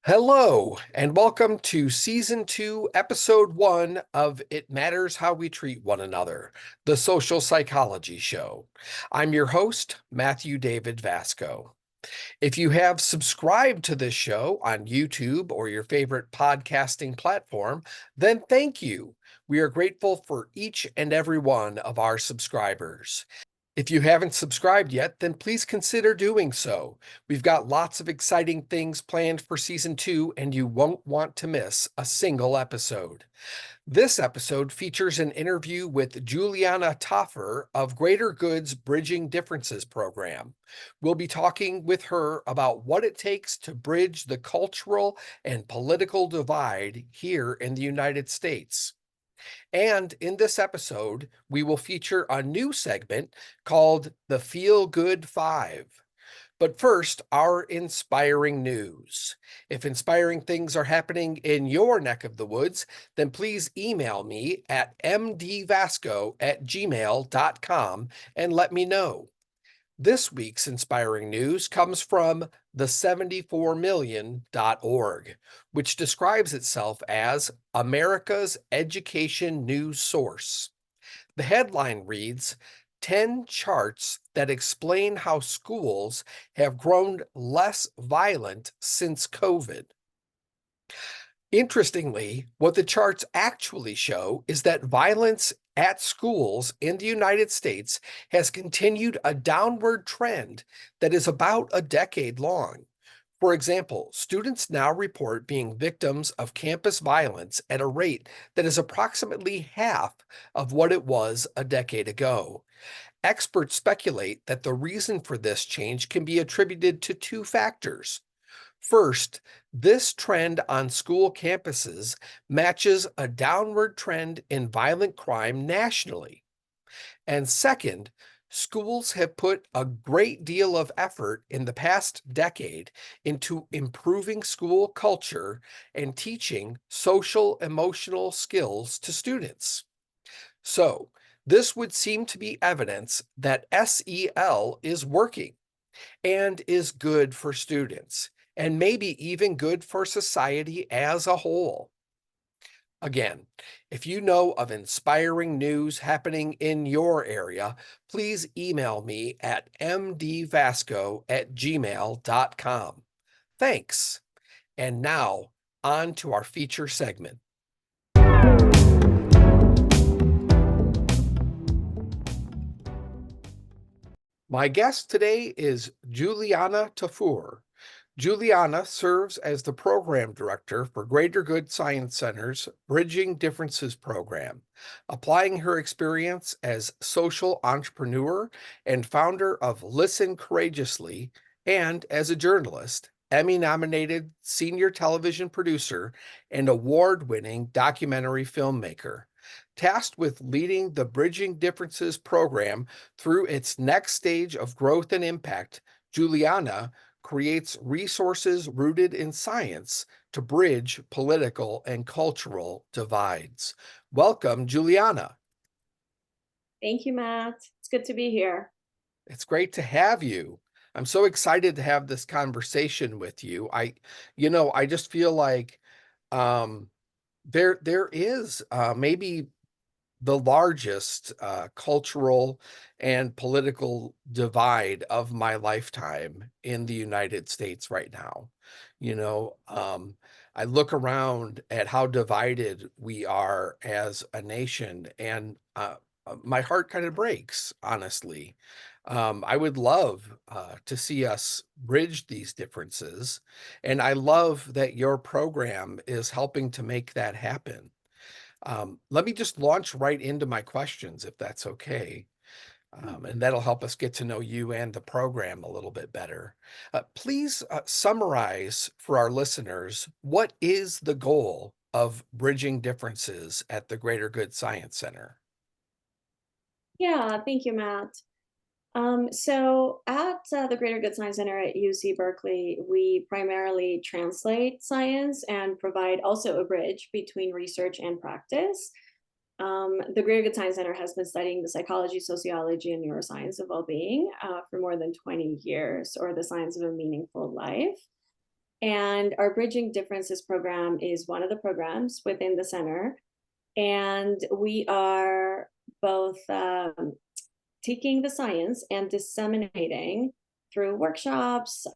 Hello, and welcome to Season 2, Episode 1 of It Matters How We Treat One Another, the Social Psychology Show. I'm your host, Matthew David Vasco. If you have subscribed to this show on YouTube or your favorite podcasting platform, then thank you. We are grateful for each and every one of our subscribers. If you haven't subscribed yet, then please consider doing so. We've got lots of exciting things planned for season 2, and you won't want to miss a single episode. This episode features an interview with Juliana Tafur of Greater Good's Bridging Differences program. We'll be talking with her about what it takes to bridge the cultural and political divide here in the United States. And in this episode, we will feature a new segment called the Feel Good Five. But first, our inspiring news. If inspiring things are happening in your neck of the woods, then please email me at mdvasco@gmail.com and let me know. This week's inspiring news comes from the74million.org, which describes itself as America's education news source. The headline reads, 10 charts that explain how schools have grown less violent since COVID. Interestingly, what the charts actually show is that violence at schools in the United States has continued a downward trend that is about a decade long. For example, students now report being victims of campus violence at a rate that is approximately half of what it was a decade ago. Experts speculate that the reason for this change can be attributed to two factors. First, this trend on school campuses matches a downward trend in violent crime nationally. And second, schools have put a great deal of effort in the past decade into improving school culture and teaching social emotional skills to students. So, this would seem to be evidence that SEL is working and is good for students, and maybe even good for society as a whole. Again, if you know of inspiring news happening in your area, please email me at mdvasco@gmail.com. Thanks. And now, on to our feature segment. My guest today is Juliana Tafur. Juliana serves as the program director for Greater Good Science Center's Bridging Differences program, applying her experience as social entrepreneur and founder of Listen Courageously, and as a journalist, Emmy-nominated senior television producer, and award-winning documentary filmmaker. Tasked with leading the Bridging Differences program through its next stage of growth and impact, Juliana creates resources rooted in science to bridge political and cultural divides. Welcome, Juliana. Thank you, Matt. It's good to be here. It's great to have you. I'm so excited to have this conversation with you. I just feel like um, there is maybe the largest cultural and political divide of my lifetime in the United States right now. You know, I look around at how divided we are as a nation, and my heart kind of breaks, honestly. I would love to see us bridge these differences, and I love that your program is helping to make that happen. Let me just launch right into my questions, if that's okay. And that'll help us get to know you and the program a little bit better. Please summarize for our listeners, what is the goal of bridging differences at the Greater Good Science Center? Yeah, thank you, Matt. So at the Greater Good Science Center at UC Berkeley, we primarily translate science and provide also a bridge between research and practice. The Greater Good Science Center has been studying the psychology, sociology, and neuroscience of well-being for more than 20 years, or the science of a meaningful life. And our Bridging Differences program is one of the programs within the center. And we are both taking the science and disseminating through workshops,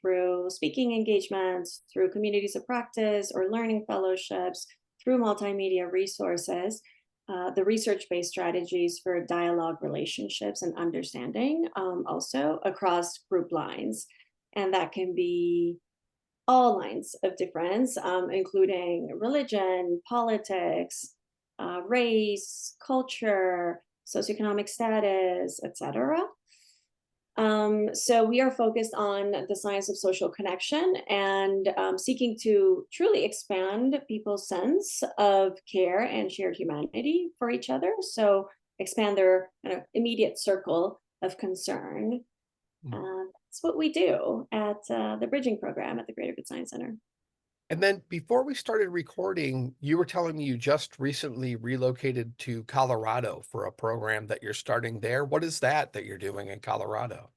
through speaking engagements, through communities of practice or learning fellowships, through multimedia resources, the research-based strategies for dialogue, relationships, and understanding, also across group lines. And that can be all lines of difference, including religion, politics, race, culture, socioeconomic status, etc. So we are focused on the science of social connection and seeking to truly expand people's sense of care and shared humanity for each other. So expand their kind of immediate circle of concern. Mm. That's what we do at the Bridging program at the Greater Good Science Center. And then before we started recording, you were telling me you just recently relocated to Colorado for a program that you're starting there. What is that you're doing in Colorado?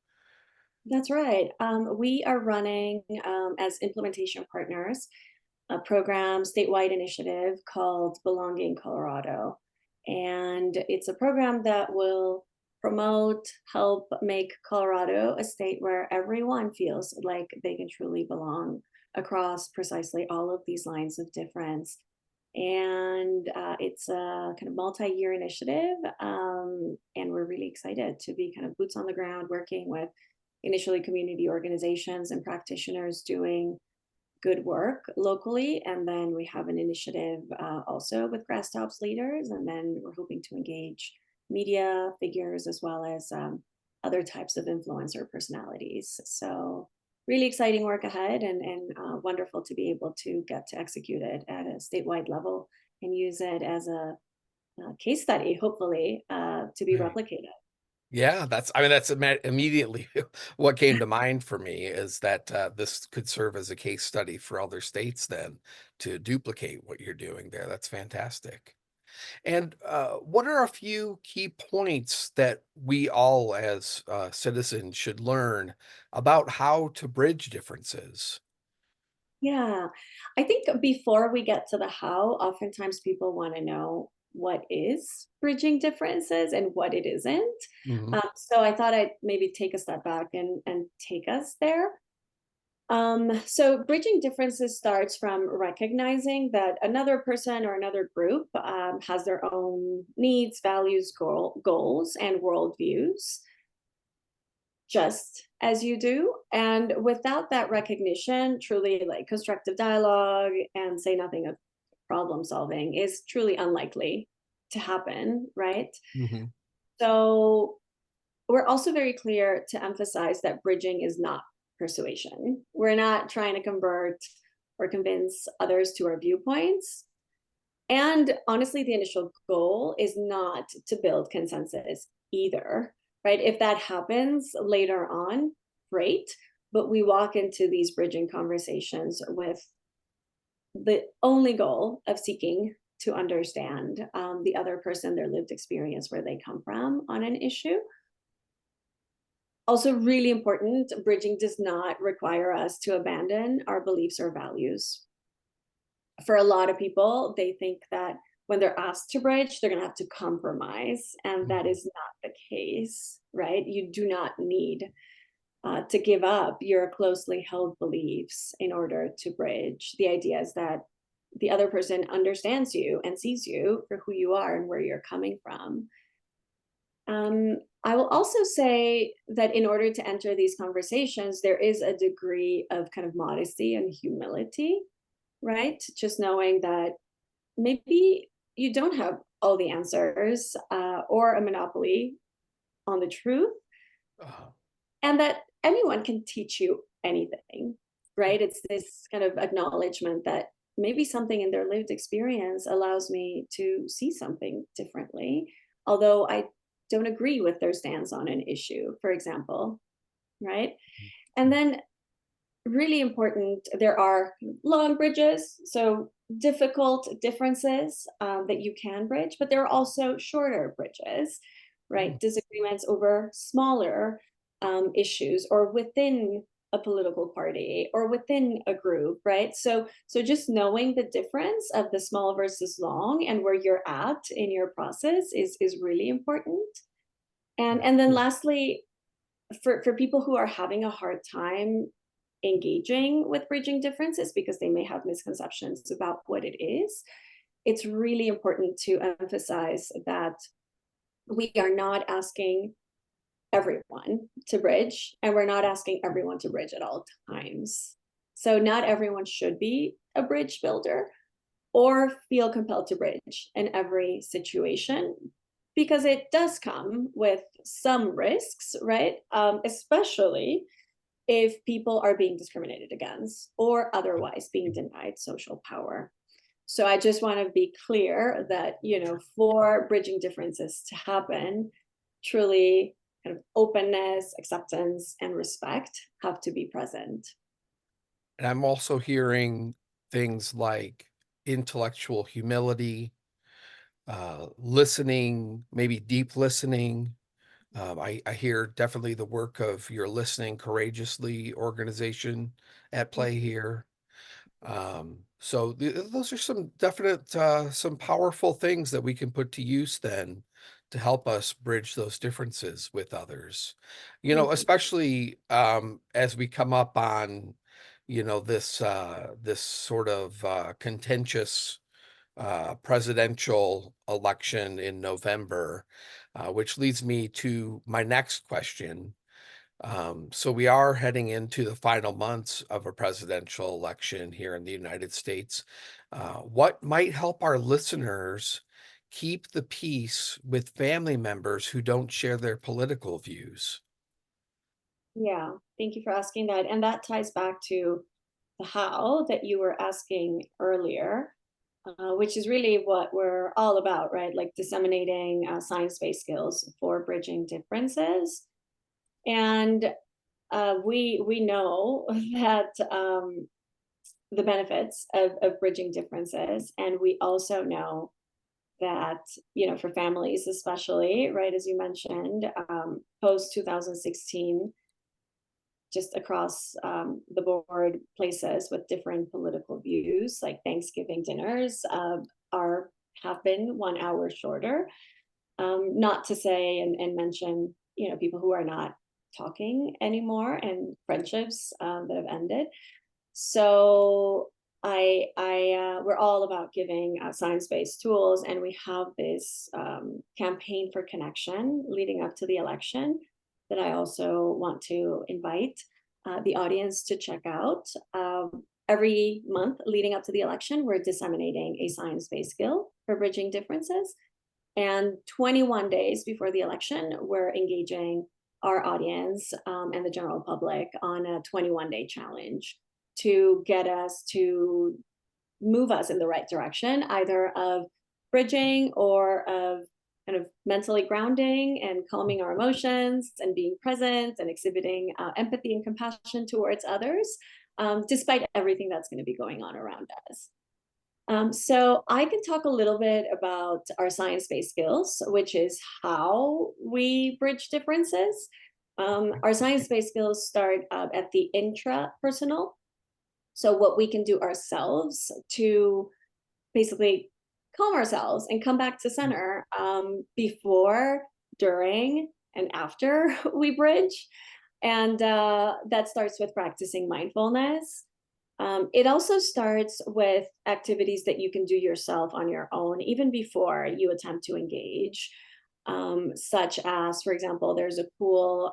That's right. We are running as implementation partners a program, statewide initiative called Belonging Colorado. And it's a program that will promote, help make Colorado a state where everyone feels like they can truly belong across precisely all of these lines of difference. And it's a kind of multi-year initiative. And we're really excited to be kind of boots on the ground working with initially community organizations and practitioners doing good work locally. And then we have an initiative also with Grasstops leaders. And then we're hoping to engage media figures as well as other types of influencer personalities. So really exciting work ahead and wonderful to be able to get to execute it at a statewide level and use it as a case study, hopefully, to be Right. replicated. Yeah, I mean, that's immediately what came to mind for me is that this could serve as a case study for other states then to duplicate what you're doing there. That's fantastic. And what are a few key points that we all as citizens should learn about how to bridge differences? Yeah, I think before we get to the how, oftentimes people want to know what is bridging differences and what it isn't. Hmm. So I thought I'd maybe take a step back and take us there. So bridging differences starts from recognizing that another person or another group has their own needs, values, goals, and worldviews, just as you do. And without that recognition, truly like constructive dialogue and say nothing of problem solving is truly unlikely to happen, right? Hmm. So we're also very clear to emphasize that bridging is not persuasion. We're not trying to convert or convince others to our viewpoints. And honestly, the initial goal is not to build consensus either, right? If that happens later on, great. But we walk into these bridging conversations with the only goal of seeking to understand the other person, their lived experience, where they come from on an issue. Also, really important, bridging does not require us to abandon our beliefs or values. For a lot of people, they think that when they're asked to bridge, they're going to have to compromise. And that Hmm. is not the case, right? You do not need to give up your closely held beliefs in order to bridge. The idea is that the other person understands you and sees you for who you are and where you're coming from. I will also say that in order to enter these conversations, there is a degree of kind of modesty and humility, right? Just knowing that maybe you don't have all the answers or a monopoly on the truth, Uh, and that anyone can teach you anything, right? It's this kind of acknowledgement that maybe something in their lived experience allows me to see something differently, although I don't agree with their stance on an issue, for example, right? And then really important, there are long bridges, so difficult differences that you can bridge, but there are also shorter bridges, right? Disagreements over smaller issues or within a political party or within a group, right? So just knowing the difference of the small versus long and where you're at in your process is really important. And then lastly, for people who are having a hard time engaging with bridging differences because they may have misconceptions about what it is, it's really important to emphasize that we are not asking everyone to bridge, and we're not asking everyone to bridge at all times. So not everyone should be a bridge builder or feel compelled to bridge in every situation, because it does come with some risks, right? Especially if people are being discriminated against or otherwise being denied social power. So I just want to be clear that, for bridging differences to happen, truly kind of openness, acceptance, and respect have to be present. And I'm also hearing things like intellectual humility, listening, maybe deep listening. I hear definitely the work of your Listening Courageously organization at play here. So those are some definite, some powerful things that we can put to use then to help us bridge those differences with others. Mhm. Especially as we come up on, this sort of contentious presidential election in November, which leads me to my next question. So we are heading into the final months of a presidential election here in the United States. What might help our listeners keep the peace with family members who don't share their political views? Yeah, thank you for asking that. And that ties back to the how that you were asking earlier, which is really what we're all about, right? Like disseminating science-based skills for bridging differences. And we know that the benefits of bridging differences, and we also know that, for families especially, right, as you mentioned, post 2016, just across the board, places with different political views, like Thanksgiving dinners, are have been 1 hour shorter. Not to say and mention, people who are not talking anymore and friendships that have ended. So we're all about giving science-based tools, and we have this campaign for connection leading up to the election that I also want to invite the audience to check out. Every month leading up to the election, we're disseminating a science-based skill for bridging differences. And 21 days before the election, we're engaging our audience and the general public on a 21-day challenge to get us to move us in the right direction, either of bridging or of kind of mentally grounding and calming our emotions and being present and exhibiting empathy and compassion towards others, despite everything that's going to be going on around us. So I can talk a little bit about our science-based skills, which is how we bridge differences. Our science-based skills start at the intrapersonal. So what we can do ourselves to basically calm ourselves and come back to center before, during, and after we bridge. And that starts with practicing mindfulness. It also starts with activities that you can do yourself on your own, even before you attempt to engage, such as, for example, there's a cool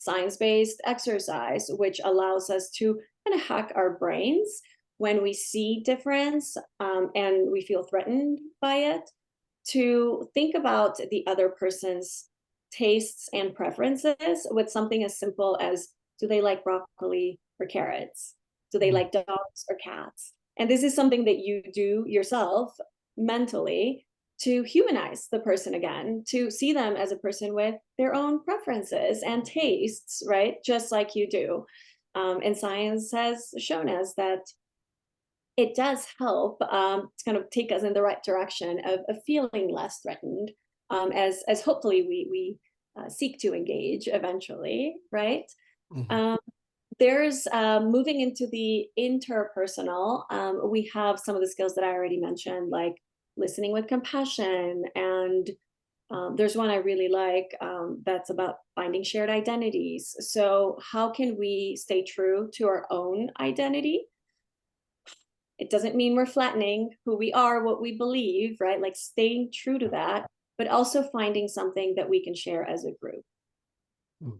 science-based exercise which allows us to kind of hack our brains when we see difference and we feel threatened by it, to think about the other person's tastes and preferences with something as simple as, do they like broccoli or carrots? Do they Mm. like dogs or cats? And this is something that you do yourself mentally to humanize the person again, to see them as a person with their own preferences and tastes, right? Just like you do. And science has shown us that it does help to kind of take us in the right direction of feeling less threatened, as hopefully we seek to engage eventually, right? Mhm. Um, there's moving into the interpersonal. We have some of the skills that I already mentioned, like listening with compassion. And there's one I really like that's about finding shared identities. So, how can we stay true to our own identity? It doesn't mean we're flattening who we are, what we believe, right? Like staying true to that, but also finding something that we can share as a group. Mm.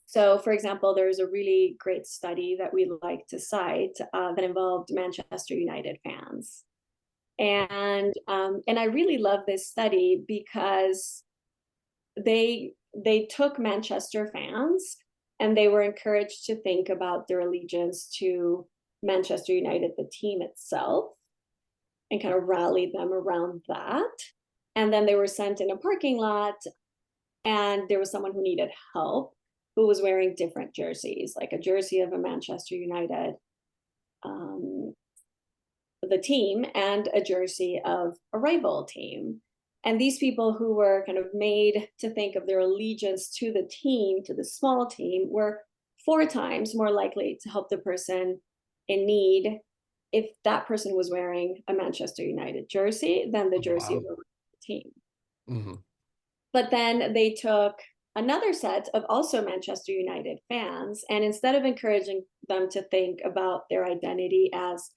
So, for example, there's a really great study that we like to cite that involved Manchester United fans, and I really love this study because they took Manchester fans and they were encouraged to think about their allegiance to Manchester United, the team itself, and kind of rallied them around that. And then they were sent in a parking lot, and there was someone who needed help who was wearing different jerseys, like a jersey of a Manchester United, um, the team, and a jersey of a rival team. And these people who were kind of made to think of their allegiance to the team, to the small team, were 4 times more likely to help the person in need if that person was wearing a Manchester United jersey than the jersey of Wow. a team. Hmm. But then they took another set of also Manchester United fans, and instead of encouraging them to think about their identity as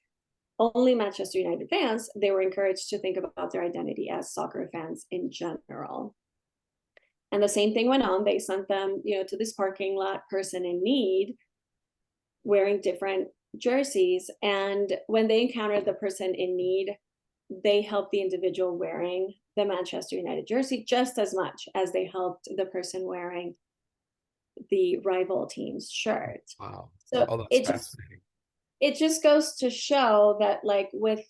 only Manchester United fans, they were encouraged to think about their identity as soccer fans in general. And the same thing went on. They sent them, to this parking lot, person in need, wearing different jerseys. And when they encountered the person in need, they helped the individual wearing the Manchester United jersey just as much as they helped the person wearing the rival team's shirt. Wow. So Oh, that's fascinating. it just goes to show that, like, with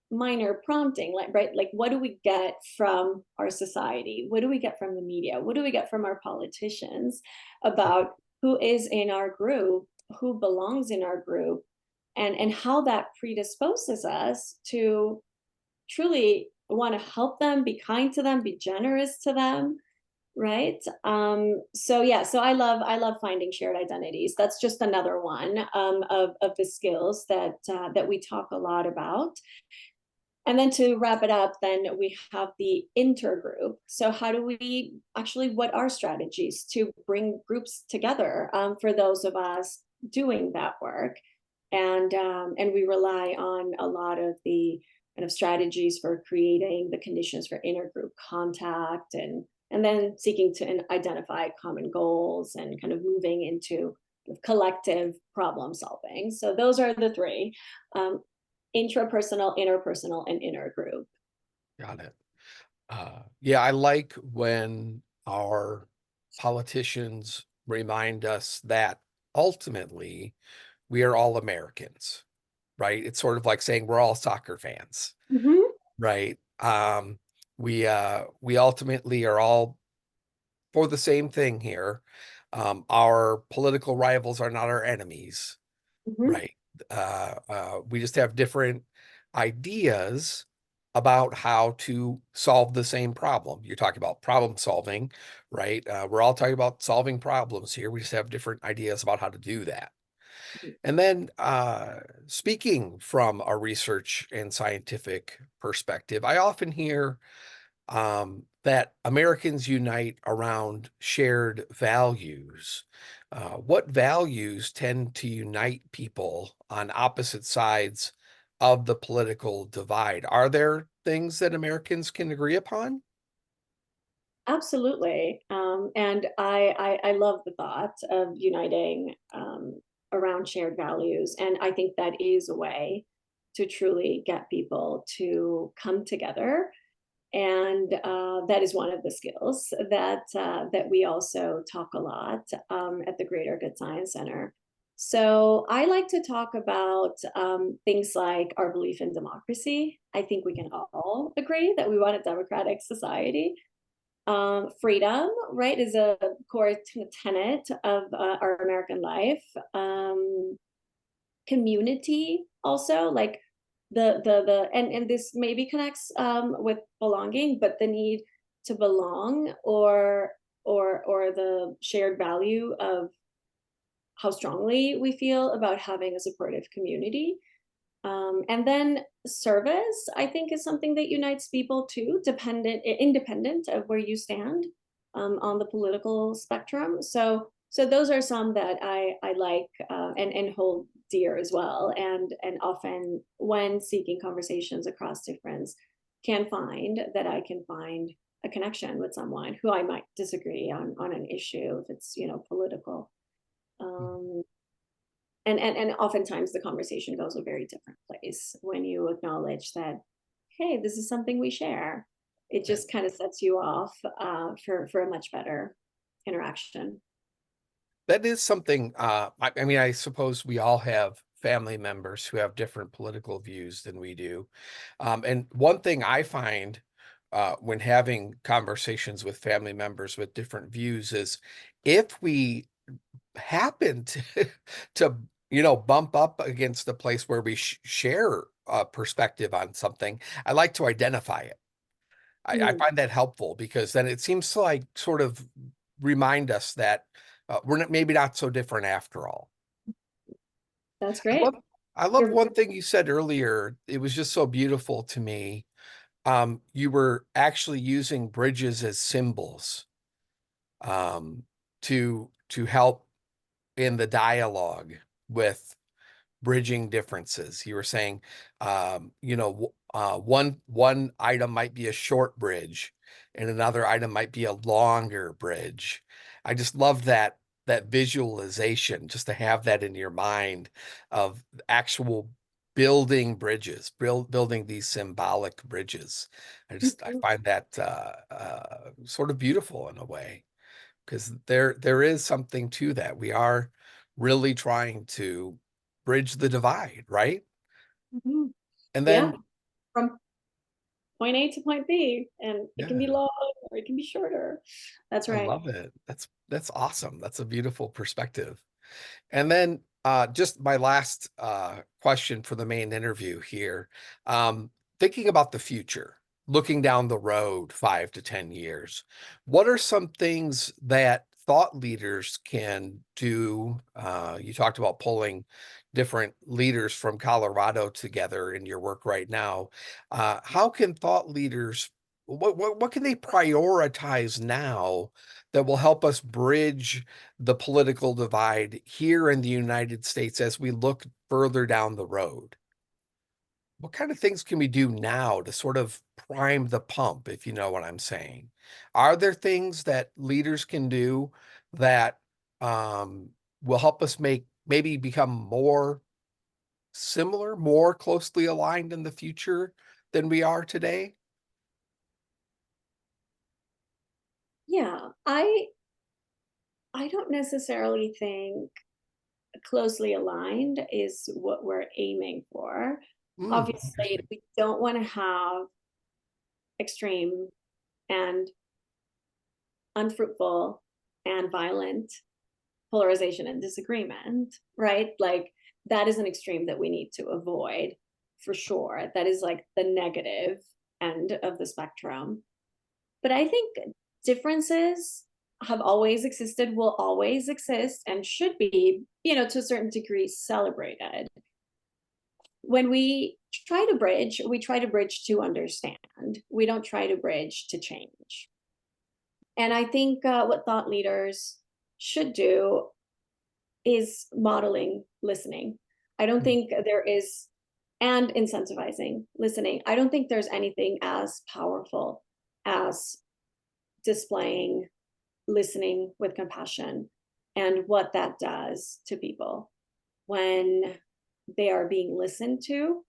minor prompting, like, right, like, what do we get from our society? What do we get from the media? What do we get from our politicians about who is in our group, who belongs in our group, and how that predisposes us to truly want to help them, be kind to them, be generous to them, right? So yeah, so I love finding shared identities. That's just another one of the skills that we talk a lot about. And then to wrap it up, then we have the intergroup. So how do we actually, what are strategies to bring groups together for those of us doing that work? And we rely on a lot of the kind of strategies for creating the conditions for intergroup contact, and then seeking to identify common goals and kind of moving into collective problem solving. So those are the three: um, intrapersonal, interpersonal, and intergroup. Got it. Yeah, I like when our politicians remind us that ultimately we are all Americans, right? It's sort of like saying we're all soccer fans, Mhm. right? We ultimately are all for the same thing here. Our political rivals are not our enemies, Mhm. right? We just have different ideas about how to solve the same problem. You're talking about problem solving, right? We're all talking about solving problems here. We just have different ideas about how to do that. And then, speaking from a research and scientific perspective, I often hear that Americans unite around shared values. What values tend to unite people on opposite sides of the political divide? Are there things that Americans can agree upon? Absolutely. And I love the thought of uniting around shared values. And I think that is a way to truly get people to come together. And that is one of the skills that we also talk a lot at the Greater Good Science Center. So I like to talk about things like our belief in democracy. I think we can all agree that we want a democratic society. Freedom, right, is a core tenet of our American life. Community, also, like and this maybe connects with belonging, but the need to belong, or the shared value of how strongly we feel about having a supportive community. And then service, I think, is something that unites people too, independent of where you stand on the political spectrum. So those are some that I like and hold dear as well. And often when seeking conversations across difference, can find that I can find a connection with someone who I might disagree on an issue if it's political. Um, and oftentimes the conversation goes a very different place when you acknowledge that, hey, this is something we share. It Yeah. just kind of sets you off for a much better interaction. That is something, I mean, I suppose we all have family members who have different political views than we do. And one thing I find when having conversations with family members with different views is if we happen to, to bump up against a place where we share a perspective on something, I like to identify it. I Mm, find that helpful because then it seems to like sort of remind us that we're maybe not so different after all. that's I great. love, I love You're one thing you said earlier. It was just so beautiful to me. You were actually using bridges as symbols um, to help in the dialogue with bridging differences. You were saying, one item might be a short bridge, and another item might be a longer bridge. I just love that visualization, just to have that in your mind of actual building bridges, building these symbolic bridges. I Mhm, find that sort of beautiful in a way because there is something to that. We are really trying to bridge the divide, right? mhm. And Yeah, then, from point A to point B, and it can be yeah, long or it can be shorter. That's I right. love it. That's awesome. That's a beautiful perspective. And then just my last question for the main interview here. Thinking about the future, looking down the road 5 to 10 years, what are some things that thought leaders can do? You talked about pulling different leaders from Colorado together in your work right now. How can thought leaders, what can they prioritize now that will help us bridge the political divide here in the United States as we look further down the road? What kind of things can we do now to sort of prime the pump, if you know what I'm saying? Are there things that leaders can do that um, will help us maybe become more similar, more closely aligned in the future than we are today? Yeah, I don't necessarily think closely aligned is what we're aiming for. Obviously, Interesting. we don't want to have extreme and unfruitful and violent polarization and disagreement, right? Like that is an extreme that we need to avoid for sure. That is like the negative end of the spectrum. But I think differences have always existed, will always exist, and should be, to a certain degree celebrated. When we try to bridge to understand. We don't try to bridge to change. And I think what thought leaders should do is modeling listening. I don't think there is, and incentivizing listening. I don't think there's anything as powerful as displaying listening with compassion and what that does to people when they are being listened to.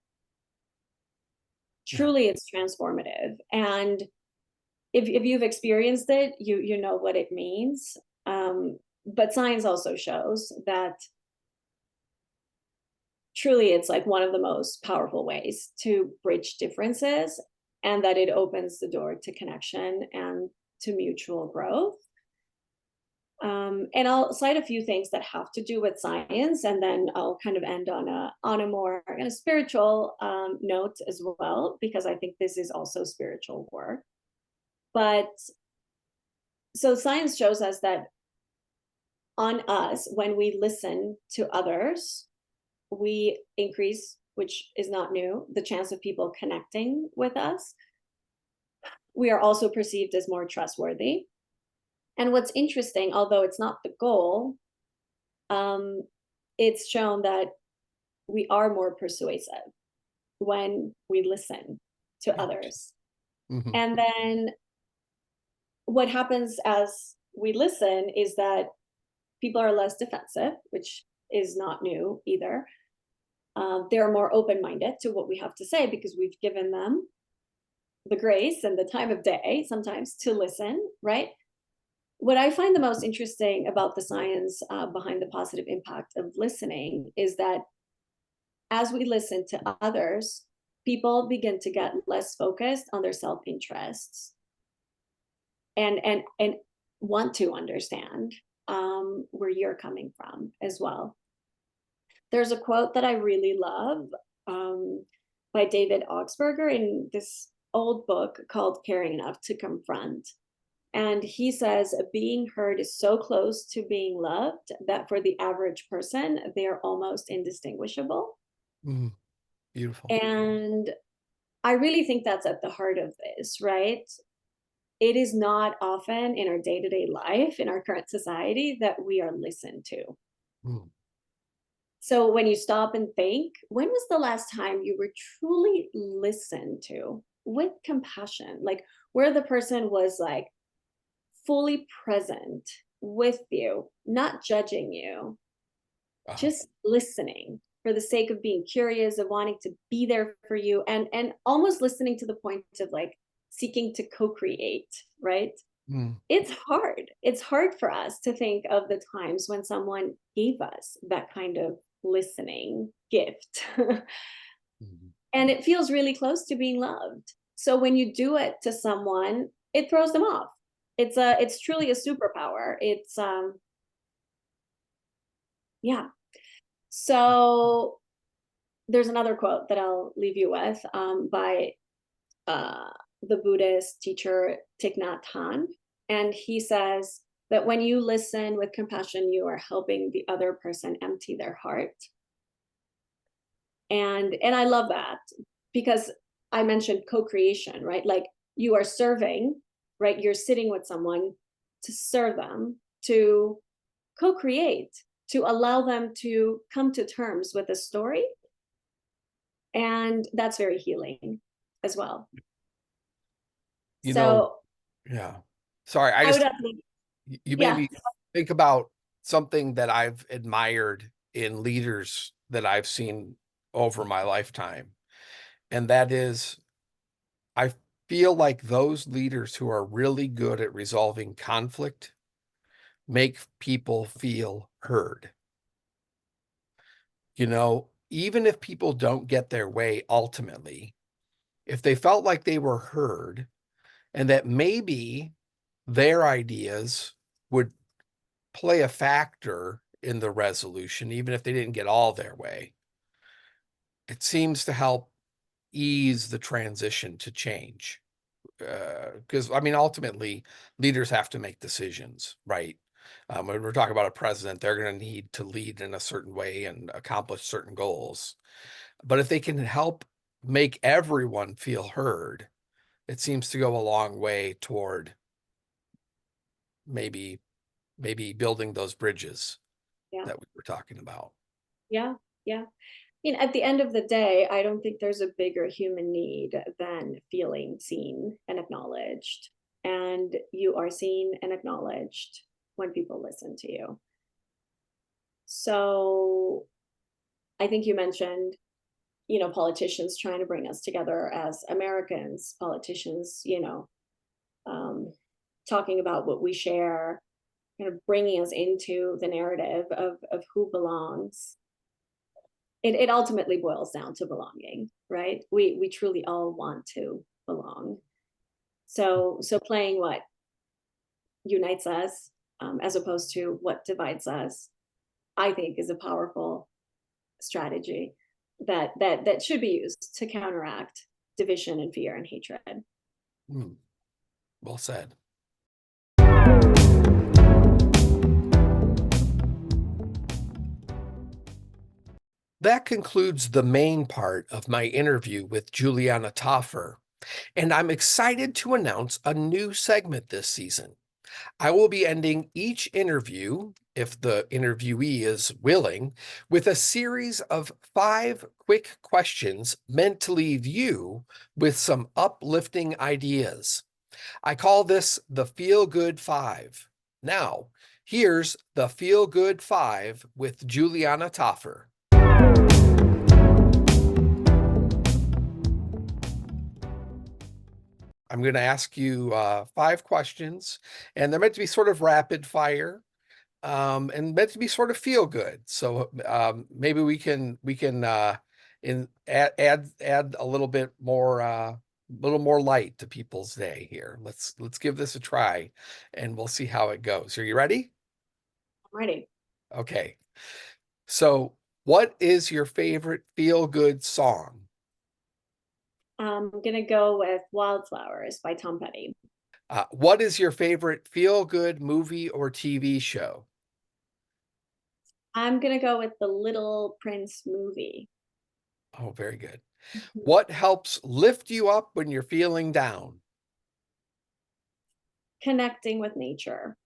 Yeah. Truly, it's transformative. And if you've experienced it, you know what it means. But science also shows that truly it's like one of the most powerful ways to bridge differences, and that it opens the door to connection and to mutual growth. And I'll cite a few things that have to do with science, and then I'll kind of end on a more kind of spiritual note as well, because I think this is also spiritual work. But so science shows us that on us when we listen to others. We increase, which is not new, the chance of people connecting with us. We are also perceived as more trustworthy. And what's interesting, although it's not the goal, um, it's shown that we are more persuasive when we listen to others. Mhm. And then what happens as we listen is that people are less defensive, which is not new either. They're more open-minded to what we have to say because we've given them the grace and the time of day sometimes to listen, right? What I find the most interesting about the science behind the positive impact of listening is that as we listen to others, people begin to get less focused on their self-interests and want to understand where you're coming from as well. There's a quote that I really love by David Augsburger in this old book called Caring Enough to Confront. And he says, being heard is so close to being loved that for the average person, they're almost indistinguishable. Mm, beautiful. And I really think that's at the heart of this, right? It is not often in our day-to-day life, in our current society, that we are listened to. Mm. So when you stop and think, when was the last time you were truly listened to with compassion? Like where the person was like fully present with you, not judging you, just listening for the sake of being curious, of wanting to be there for you, and almost listening to the point of like seeking to co-create, right? Mm. It's hard. It's hard for us to think of the times when someone gave us that kind of listening gift. Mhm. And it feels really close to being loved. So when you do it to someone, it throws them off. It's truly a superpower. It's yeah. So there's another quote that I'll leave you with by uh, the Buddhist teacher Thich Nhat Hanh, and he says that when you listen with compassion, you are helping the other person empty their heart. And I love that because I mentioned co-creation, right? Like you are serving, right? You're sitting with someone to serve them, to co-create, to allow them to come to terms with a story. And that's very healing as well. You know, So yeah. Sorry, I would have to, you made yeah, me think about something that I've admired in leaders that I've seen over my lifetime. And that is, I feel like those leaders who are really good at resolving conflict make people feel heard. You know, even if people don't get their way ultimately, if they felt like they were heard and that maybe their ideas would play a factor in the resolution, even if they didn't get all their way, it seems to help ease the transition to change. Because I mean, ultimately, leaders have to make decisions, right? When we're talking about a president, they're going to need to lead in a certain way and accomplish certain goals. But if they can help make everyone feel heard, it seems to go a long way toward maybe building those bridges yeah, that we were talking about. yeah, yeah. At the end of the day, I don't think there's a bigger human need than feeling seen and acknowledged. And you are seen and acknowledged when people listen to you. So I think you mentioned, politicians trying to bring us together as Americans, politicians, um, talking about what we share, kind of bringing us into the narrative of who belongs. It ultimately boils down to belonging, right? We truly all want to belong. So playing what unites us as opposed to what divides us, I think, is a powerful strategy that should be used to counteract division and fear and hatred. Well said. that concludes the main part of my interview with Juliana Tafur, and I'm excited to announce a new segment this season. I will be ending each interview, if the interviewee is willing, with a series of 5 quick questions meant to leave you with some uplifting ideas. I call this the Feel Good 5. Now, here's the Feel Good 5 with Juliana Tafur. I'm going to ask you 5 questions, and they're meant to be sort of rapid fire, and meant to be sort of feel good. So maybe we can add a little more light to people's day here. Let's give this a try, and we'll see how it goes. Are you ready? I'm ready. Okay. So, what is your favorite feel good song? I'm gonna go with Wildflowers by Tom Petty. What is your favorite feel good movie or TV show? I'm gonna go with the Little Prince movie. Oh, very good. Mhm. What helps lift you up when you're feeling down? Connecting with nature.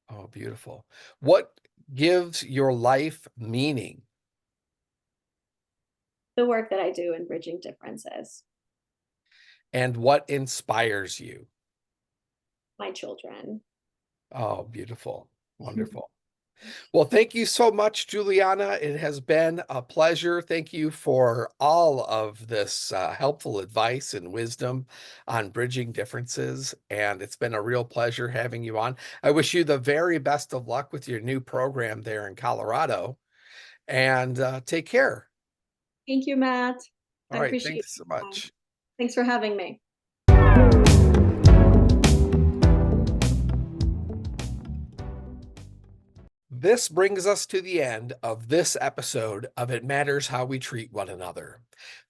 Oh, beautiful. What gives your life meaning? The work that I do in bridging differences. And what inspires you? My children. Oh, beautiful. Wonderful. Well, thank you so much, Juliana. It has been a pleasure. Thank you for all of this helpful advice and wisdom on bridging differences. And it's been a real pleasure having you on. I wish you the very best of luck with your new program there in Colorado. And take care. Thank you, Matt. All I right. appreciate Thanks so your time. much. Thanks for having me. This brings us to the end of this episode of It Matters How We Treat One Another.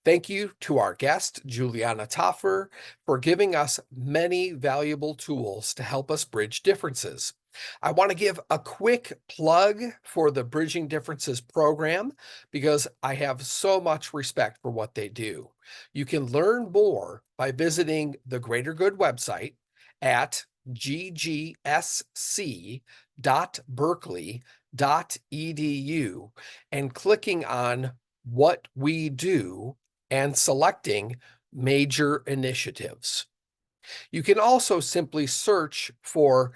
Thank you to our guest, Juliana Tafur, for giving us many valuable tools to help us bridge differences. I want to give a quick plug for the Bridging Differences program because I have so much respect for what they do. You can learn more by visiting the Greater Good website at ggsc.berkeley.edu and clicking on What We Do and selecting Major Initiatives. You can also simply search for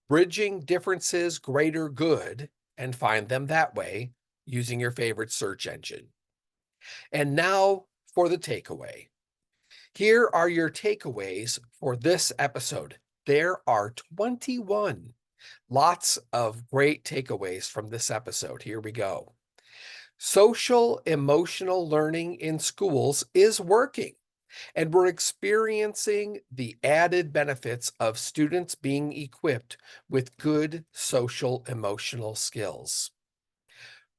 Bridging Differences Greater Good and find them that way using your favorite search engine. And now for the takeaway. Here are your takeaways for this episode. There are 21. Lots of great takeaways from this episode. Here we go. Social emotional learning in schools is working, and we're experiencing the added benefits of students being equipped with good social emotional skills.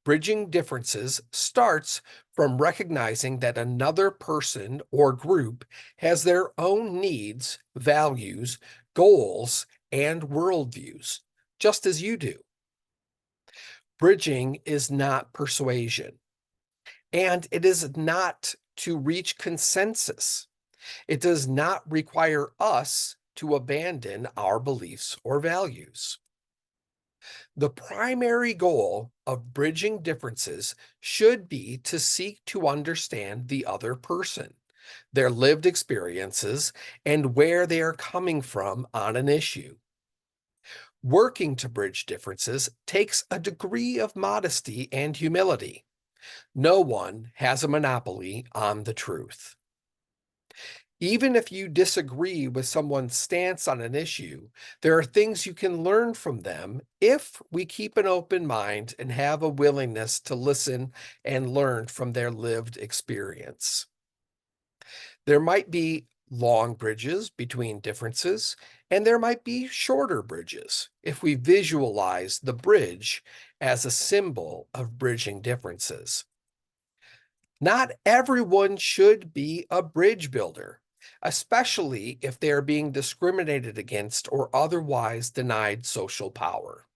Bridging differences starts from recognizing that another person or group has their own needs, values, goals, and worldviews, just as you do. Bridging is not persuasion, and it is not to reach consensus. It does not require us to abandon our beliefs or values. The primary goal of bridging differences should be to seek to understand the other person, their lived experiences, and where they are coming from on an issue. Working to bridge differences takes a degree of modesty and humility. No one has a monopoly on the truth. Even if you disagree with someone's stance on an issue, there are things you can learn from them if we keep an open mind and have a willingness to listen and learn from their lived experience. There might be long bridges between differences, and there might be shorter bridges if we visualize the bridge as a symbol of bridging differences. Not everyone should be a bridge builder, especially if they are being discriminated against or otherwise denied social power.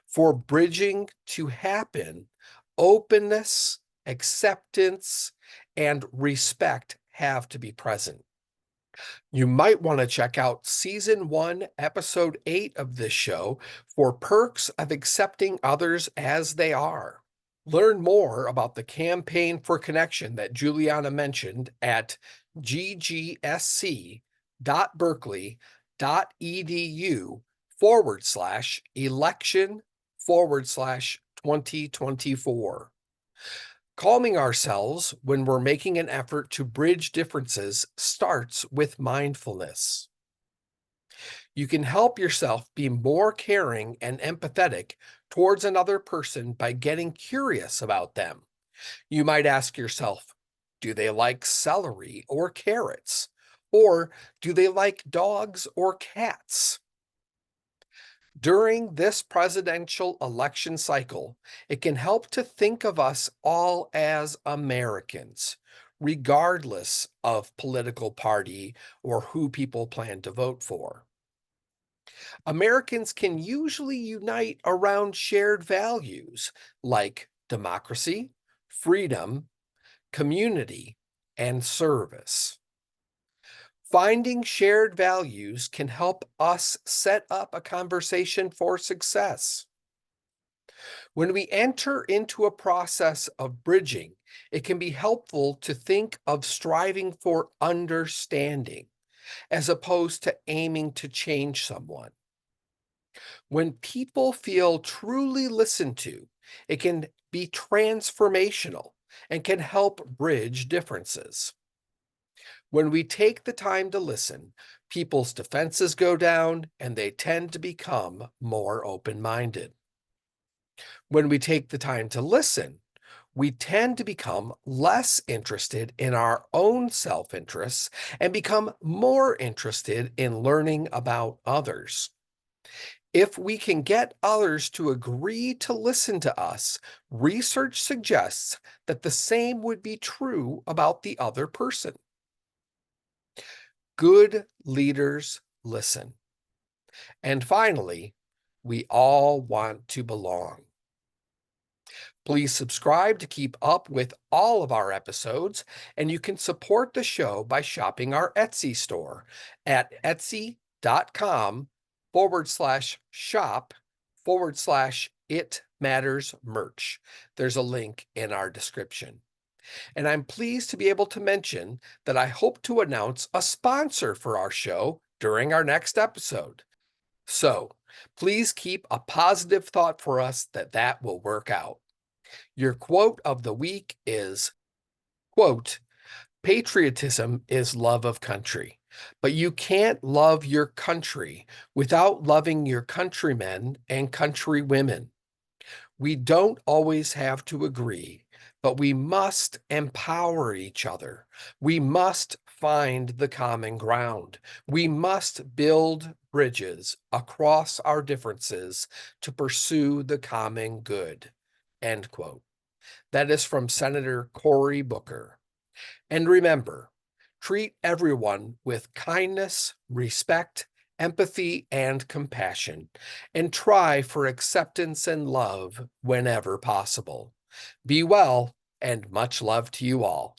For bridging to happen, openness acceptance, and respect have to be present. You might want to check out Season 1, Episode 8 of this show for perks of accepting others as they are. Learn more about the Campaign for Connection that Juliana mentioned at ggSC.berkeley.edu/election/2024. Calming ourselves when we're making an effort to bridge differences starts with mindfulness. You can help yourself be more caring and empathetic towards another person by getting curious about them. You might ask yourself, do they like celery or carrots? Or do they like dogs or cats? During this presidential election cycle, it can help to think of us all as Americans, regardless of political party or who people plan to vote for. Americans can usually unite around shared values like democracy, freedom, community, and service. Finding shared values can help us set up a conversation for success. When we enter into a process of bridging, it can be helpful to think of striving for understanding as opposed to aiming to change someone. When people feel truly listened to, it can be transformational and can help bridge differences. When we take the time to listen, people's defenses go down and they tend to become more open-minded. When we take the time to listen, we tend to become less interested in our own self-interests and become more interested in learning about others. If we can get others to agree to listen to us, research suggests that the same would be true about the other person. Good leaders listen. And finally, we all want to belong. Please subscribe to keep up with all of our episodes, and you can support the show by shopping our Etsy store at etsy.com/shop/It Matters Merch. There's a link in our description. And I'm pleased to be able to mention that I hope to announce a sponsor for our show during our next episode. So please keep a positive thought for us that will work out. Your quote of the week is, quote, patriotism is love of country, but you can't love your country without loving your countrymen and countrywomen. We don't always have to agree, but we must empower each other. We must find the common ground. We must build bridges across our differences to pursue the common good. End quote. That is from Senator Cory Booker. And remember, treat everyone with kindness, respect, empathy, and compassion, and try for acceptance and love whenever possible. Be well, and much love to you all.